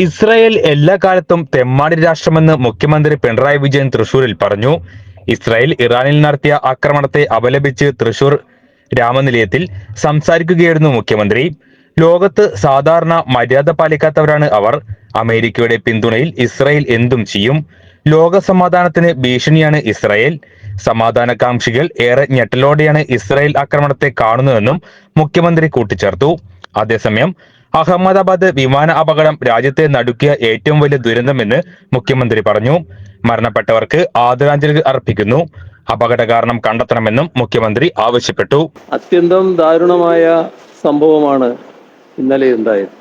Israel എല്ലാ കാലത്തും തെമ്മാടി രാഷ്ട്രമെന്ന് മുഖ്യമന്ത്രി പിണറായി വിജയൻ തൃശൂരിൽ പറഞ്ഞു. ഇസ്രായേൽ ഇറാനിൽ നടത്തിയ ആക്രമണത്തെ അപലപിച്ച് തൃശൂർ രാമനിലയത്തിൽ സംസാരിക്കുകയായിരുന്നു മുഖ്യമന്ത്രി. ലോകത്ത് സാധാരണ മര്യാദ പാലിക്കാത്തവരാണ് അവർ. അമേരിക്കയുടെ പിന്തുണയിൽ ഇസ്രായേൽ എന്തും ചെയ്യും. ലോക സമാധാനത്തിന് ഭീഷണിയാണ് ഇസ്രായേൽ. സമാധാനകാംക്ഷികൾ ഏറെ ഞെട്ടലോടെയാണ് ഇസ്രായേൽ ആക്രമണത്തെ കാണുന്നതെന്നും മുഖ്യമന്ത്രി കൂട്ടിച്ചേർത്തു. അതേസമയം അഹമ്മദാബാദ് വിമാന അപകടം രാജ്യത്തെ നടുക്കിയ ഏറ്റവും വലിയ ദുരന്തമെന്ന് മുഖ്യമന്ത്രി പറഞ്ഞു. മരണപ്പെട്ടവർക്ക് ആദരാഞ്ജലികൾ അർപ്പിക്കുന്നു. അപകട കാരണം കണ്ടെത്തണമെന്നും മുഖ്യമന്ത്രി ആവശ്യപ്പെട്ടു. അത്യന്തം ദാരുണമായ സംഭവമാണ് ഇന്നലെ ഉണ്ടായത്.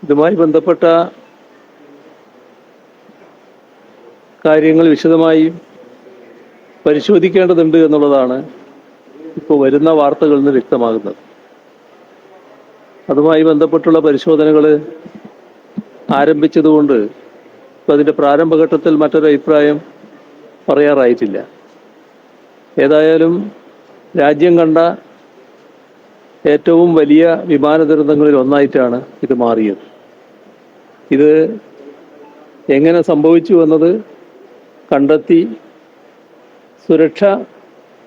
ഇതുമായി ബന്ധപ്പെട്ട കാര്യങ്ങൾ വിശദമായി പരിശോധിക്കേണ്ടതുണ്ട് എന്നുള്ളതാണ് ഇപ്പോൾ വരുന്ന വാർത്തകളിൽ നിന്ന് വ്യക്തമാകുന്നത്. അതുമായി ബന്ധപ്പെട്ടുള്ള പരിശോധനകൾ ആരംഭിച്ചതുകൊണ്ട് ഇപ്പം അതിൻ്റെ പ്രാരംഭഘട്ടത്തിൽ മറ്റൊരു അഭിപ്രായം പറയാറായിട്ടില്ല. ഏതായാലും രാജ്യം കണ്ട ഏറ്റവും വലിയ വിമാന ദുരന്തങ്ങളിൽ ഒന്നായിട്ടാണ് ഇത് മാറിയത്. ഇത് എങ്ങനെ സംഭവിച്ചു എന്നത് കണ്ടെത്തി സുരക്ഷ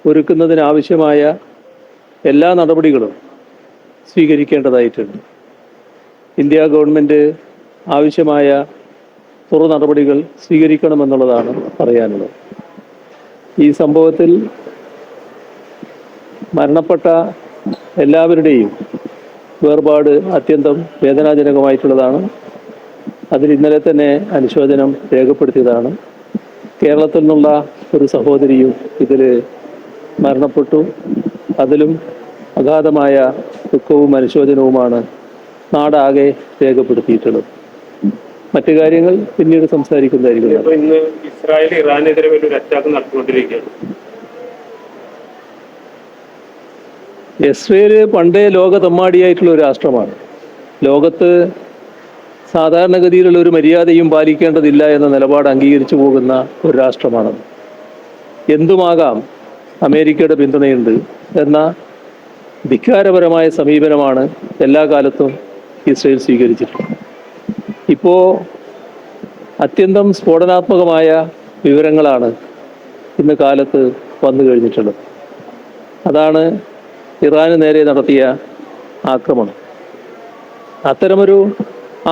ഒരുക്കുന്നതിനാവശ്യമായ എല്ലാ നടപടികളും സ്വീകരിക്കേണ്ടതായിട്ടുണ്ട്. ഇന്ത്യ ഗവൺമെൻറ് ആവശ്യമായ തുടർ നടപടികൾ സ്വീകരിക്കണമെന്നുള്ളതാണ് പറയാനുള്ളത്. ഈ സംഭവത്തിൽ മരണപ്പെട്ട എല്ലാവരുടെയും വേർപാട് അത്യന്തം വേദനാജനകമായിട്ടുള്ളതാണ്. അതിൽ ഇന്നലെ തന്നെ അനുശോചനം രേഖപ്പെടുത്തിയതാണ്. കേരളത്തിൽ നിന്നുള്ള ഒരു സഹോദരിയും ഇതിൽ മരണപ്പെട്ടു. അതിലും അഗാധമായ ദുഃഖവും അനുശോചനവുമാണ് നാടാകെ രേഖപ്പെടുത്തിയിട്ടുള്ളത്. മറ്റു കാര്യങ്ങൾ പിന്നീട് സംസാരിക്കുന്നതായിരിക്കും. ഇന്ന് ഇസ്രായേൽ ഇറാനെതിരെ ഒരു അറ്റാക്ക് നടത്തിക്കൊണ്ടിരിക്കുകയാണ്. ഇസ്രായേൽ പണ്ടേ ലോക തെമ്മാടിയായിട്ടുള്ള ഒരു രാഷ്ട്രമാണ്. ലോകത്ത് സാധാരണഗതിയിലുള്ള ഒരു മര്യാദയും പാലിക്കേണ്ടതില്ല എന്ന നിലപാട് അംഗീകരിച്ചു പോകുന്ന ഒരു രാഷ്ട്രമാണത്. എന്തുമാകാം, അമേരിക്കയുടെ പിന്തുണയുണ്ട് എന്ന ധിക്കാരപരമായ സമീപനമാണ് എല്ലാ കാലത്തും ഇസ്രായേൽ സ്വീകരിച്ചിട്ടുള്ളത്. ഇപ്പോൾ അത്യന്തം സ്ഫോടനാത്മകമായ വിവരങ്ങളാണ് ഇന്ന് കാലത്ത് വന്നു കഴിഞ്ഞിട്ടുള്ളത്. അതാണ് ഇറാന് നേരെ നടത്തിയ ആക്രമണം. അത്തരമൊരു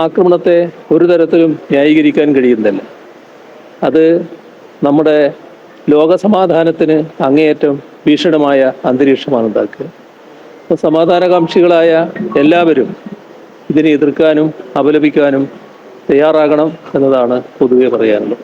ആക്രമണത്തെ ഒരു തരത്തിലും ന്യായീകരിക്കാൻ കഴിയുന്നില്ല. അത് നമ്മുടെ ലോകസമാധാനത്തിന് അങ്ങേയറ്റം ഭീഷണമായ അന്തരീക്ഷമാണ് ഉണ്ടാക്കുക. അപ്പോൾ സമാധാനകാംക്ഷികളായ എല്ലാവരും ഇതിനെ എതിർക്കാനും അപലപിക്കാനും തയ്യാറാകണം എന്നതാണ് പൊതുവെ പറയാനുള്ളത്.